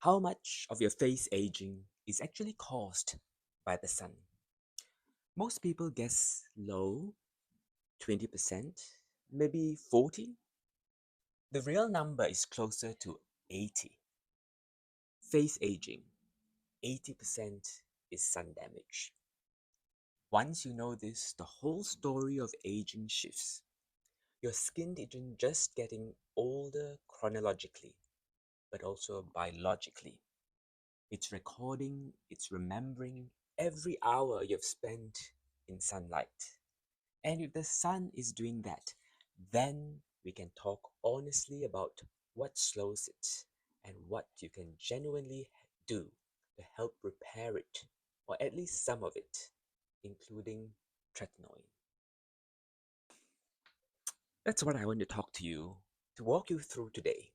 How much of your face aging is actually caused by the sun? Most people guess low, 20%, maybe 40. The real number is closer to 80. Face aging, 80% is sun damage. Once you know this, the whole story of aging shifts. Your skin isn't just getting older chronologically, but also biologically. It's recording, it's remembering every hour you've spent in sunlight. And if the sun is doing that, then we can talk honestly about what slows it and what you can genuinely do to help repair it, or at least some of it, including tretinoin. That's what I want to talk to you, to walk you through today,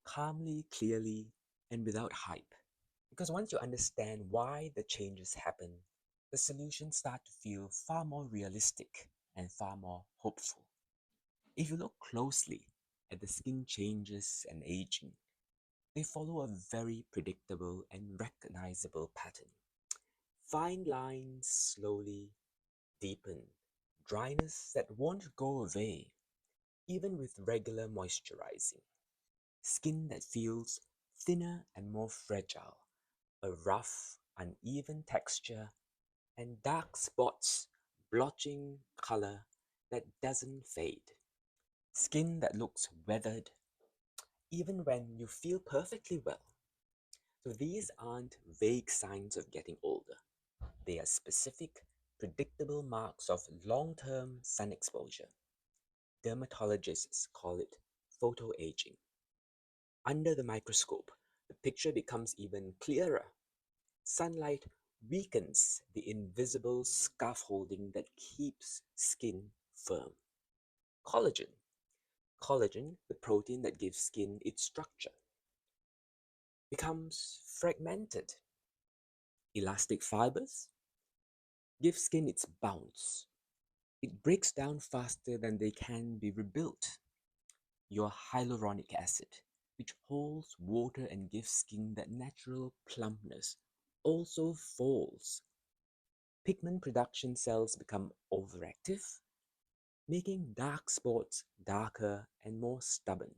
calmly, clearly, and without hype. Because once you understand why the changes happen, the solutions start to feel far more realistic and far more hopeful. If you look closely at the skin changes and aging, they follow a very predictable and recognizable pattern. Fine lines slowly deepen, dryness that won't go away, even with regular moisturizing. Skin that feels thinner and more fragile, a rough, uneven texture, and dark spots blotching color that doesn't fade. Skin that looks weathered even when you feel perfectly well. So these aren't vague signs of getting older. They are specific, predictable marks of long-term sun exposure. Dermatologists call it photoaging. Under the microscope, the picture becomes even clearer. Sunlight weakens the invisible scaffolding that keeps skin firm. Collagen. Collagen, the protein that gives skin its structure, becomes fragmented. Elastic fibers give skin its bounce. It breaks down faster than they can be rebuilt. Your hyaluronic acid, which holds water and gives skin that natural plumpness, also falls. Pigment production cells become overactive, making dark spots darker and more stubborn.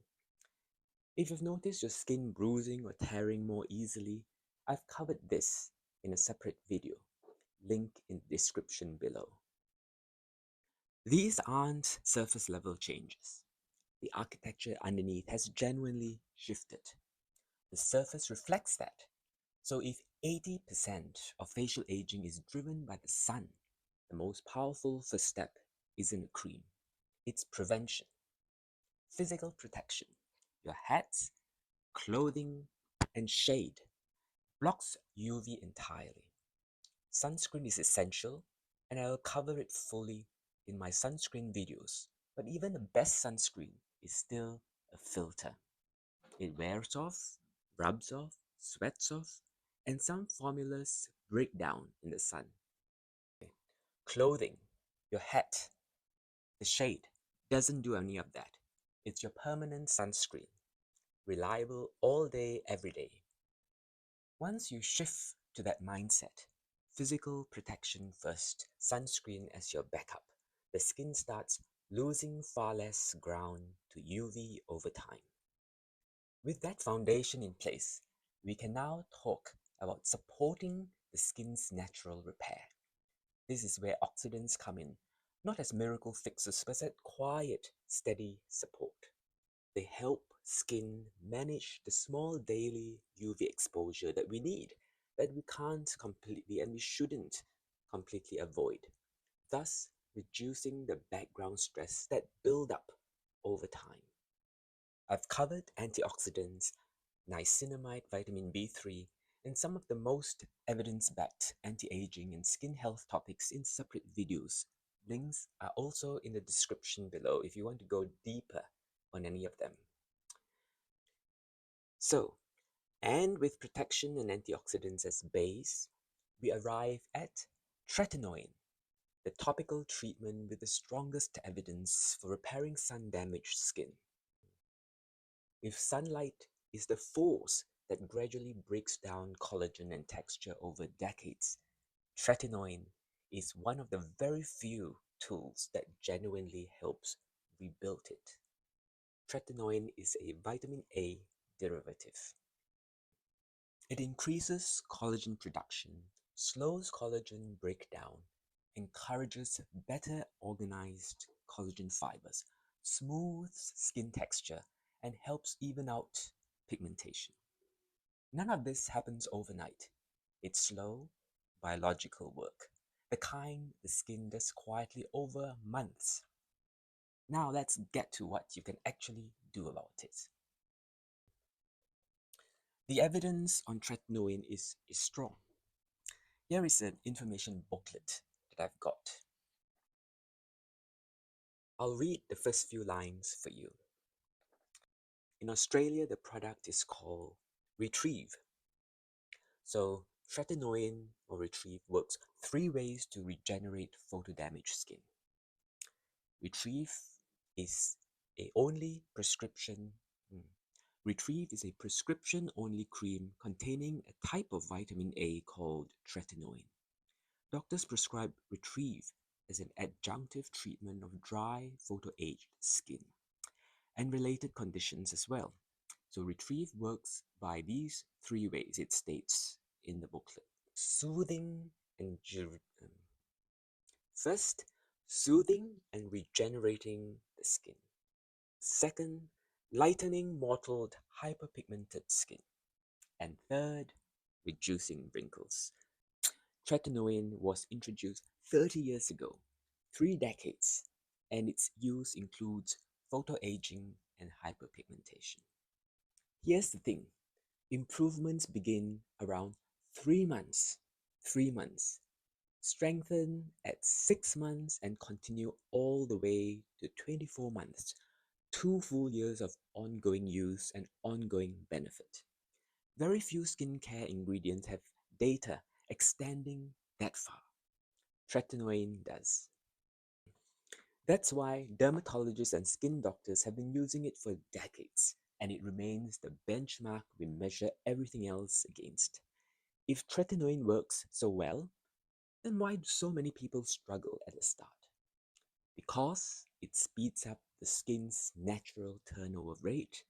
If you've noticed your skin bruising or tearing more easily, I've covered this in a separate video, link in the description below. These aren't surface level changes. The architecture underneath has genuinely shifted. The surface reflects that. So if 80% of facial aging is driven by the sun, the most powerful first step isn't a cream. It's prevention. Physical protection. Your hats, clothing, and shade blocks UV entirely. Sunscreen is essential, and I will cover it fully in my sunscreen videos. But even the best sunscreen is still a filter. It wears off, rubs off, sweats off, and some formulas break down in the sun. Clothing, your hat, the shade, doesn't do any of that. It's your permanent sunscreen, reliable all day, every day. Once you shift to that mindset, physical protection first, sunscreen as your backup, the skin starts losing far less ground to UV over time. With that foundation in place, we can now talk about supporting the skin's natural repair. This is where oxidants come in, not as miracle fixes, but as quiet, steady support. They help skin manage the small daily UV exposure that we need, that we can't completely and we shouldn't completely avoid, thus reducing the background stress that build up over time. I've covered antioxidants, niacinamide, vitamin B3, and some of the most evidence-backed anti-aging and skin health topics in separate videos. Links are also in the description below if you want to go deeper on any of them. So, and with protection and antioxidants as base, we arrive at Tretinoin, the topical treatment with the strongest evidence for repairing sun-damaged skin. If sunlight is the force that gradually breaks down collagen and texture over decades. Tretinoin is one of the very few tools that genuinely helps rebuild it. Tretinoin is a vitamin A derivative. It increases collagen production, slows collagen breakdown, encourages better organized collagen fibers, smooths skin texture, and helps even out pigmentation. None of this happens overnight. It's slow, biological work, the kind the skin does quietly over months. Now let's get to what you can actually do about it. The evidence on tretinoin is strong. Here is an information booklet that I've got. I'll read the first few lines for you. In Australia, the product is called Retrieve. So tretinoin or Retrieve works 3 ways to regenerate photo-damaged skin. Retrieve is a only prescription. Retrieve is a prescription-only cream containing a type of vitamin A called tretinoin. Doctors prescribe Retrieve as an adjunctive treatment of dry, photo-aged skin and related conditions as well. So Retrieve works by these 3 ways, it states in the booklet. Soothing and First, soothing and regenerating the skin. Second, lightening mottled, hyperpigmented skin. And third, reducing wrinkles. Tretinoin was introduced 30 years ago, 3 decades, and its use includes photoaging and hyperpigmentation. Here's the thing, improvements begin around 3 months. 3 months. Strengthen at 6 months and continue all the way to 24 months. 2 full years of ongoing use and ongoing benefit. Very few skincare ingredients have data extending that far. Tretinoin does. That's why dermatologists and skin doctors have been using it for decades, and it remains the benchmark we measure everything else against. If tretinoin works so well, then why do so many people struggle at the start? Because it speeds up the skin's natural turnover rate,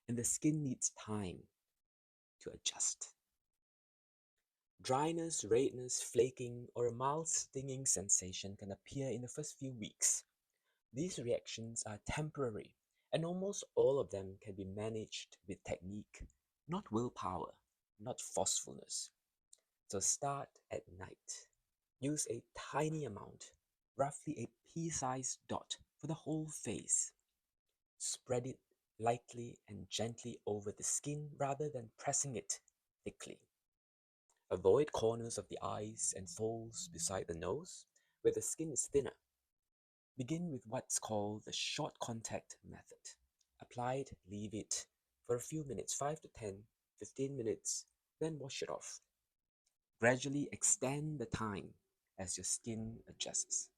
and the skin needs time to adjust. Dryness, redness, flaking, or a mild stinging sensation can appear in the first few weeks. These reactions are temporary, and almost all of them can be managed with technique, not willpower, not forcefulness. So start at night. Use a tiny amount, roughly a pea-sized dot for the whole face. Spread it lightly and gently over the skin rather than pressing it thickly. Avoid corners of the eyes and folds beside the nose, where the skin is thinner. Begin with what's called the short contact method. Apply it, leave it for a few minutes, 5 to 10, 15 minutes, then wash it off. Gradually extend the time as your skin adjusts.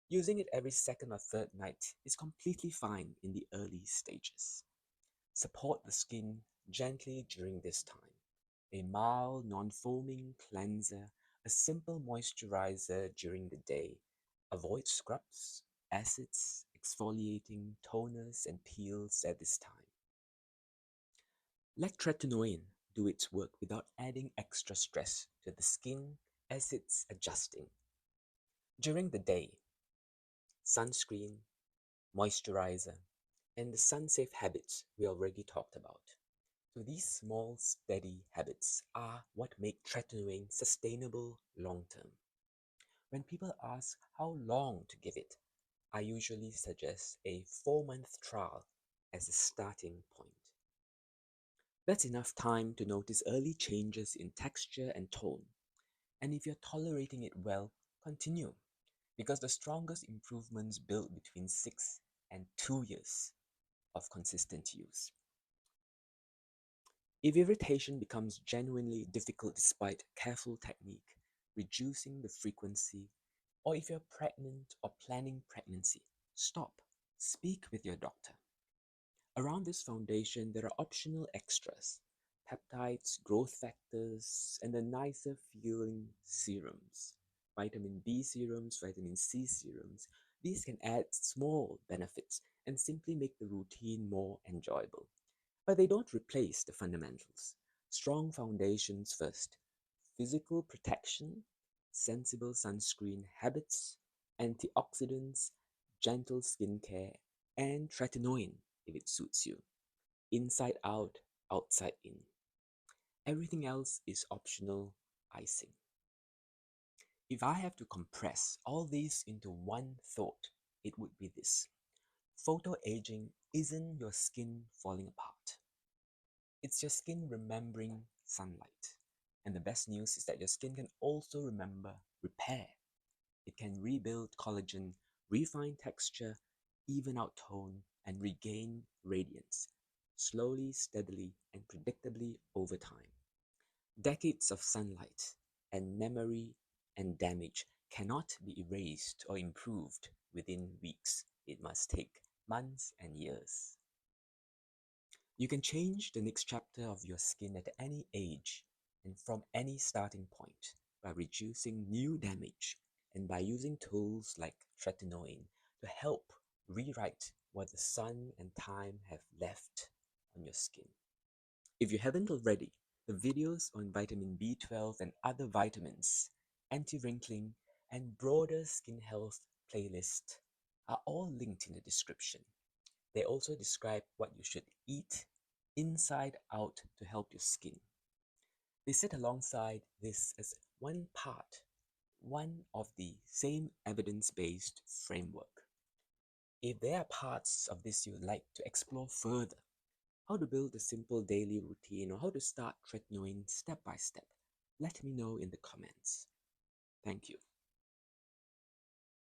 Using it every second or third night is completely fine in the early stages. Support the skin gently during this time. A mild, non-foaming cleanser, a simple moisturizer during the day. Avoid scrubs, acids, exfoliating toners, and peels at this time. Let tretinoin do its work without adding extra stress to the skin as it's adjusting. During the day, sunscreen, moisturizer, and the sun-safe habits we already talked about. So these small, steady habits are what make tretinoin sustainable long-term. When people ask how long to give it, I usually suggest a 4-month trial as a starting point. That's enough time to notice early changes in texture and tone. And if you're tolerating it well, continue, because the strongest improvements build between 6 and 2 years of consistent use. If irritation becomes genuinely difficult despite careful technique, reducing the frequency, or if you're pregnant or planning pregnancy, stop. Speak with your doctor. Around this foundation, there are optional extras, peptides, growth factors, and the nicer feeling serums. Vitamin B serums, vitamin C serums. These can add small benefits and simply make the routine more enjoyable. But they don't replace the fundamentals. Strong foundations first, physical protection, sensible sunscreen habits, antioxidants, gentle skincare, and tretinoin if it suits you. Inside out, outside in. Everything else is optional icing. If I have to compress all these into one thought, it would be this. Photoaging isn't your skin falling apart. It's your skin remembering sunlight. And the best news is that your skin can also remember repair. It can rebuild collagen, refine texture, even out tone, and regain radiance, slowly, steadily, and predictably over time. Decades of sunlight and memory and damage cannot be erased or improved within weeks. It must take months and years. You can change the next chapter of your skin at any age and from any starting point by reducing new damage and by using tools like Tretinoin to help rewrite what the sun and time have left on your skin. If you haven't already, the videos on vitamin B12 and other vitamins, anti-wrinkling, and broader skin health playlist are all linked in the description. They also describe what you should eat inside out to help your skin. They sit alongside this as one of the same evidence-based framework. If there are parts of this you would like to explore further, how to build a simple daily routine or how to start tretinoin step by step, let me know in the comments. Thank you.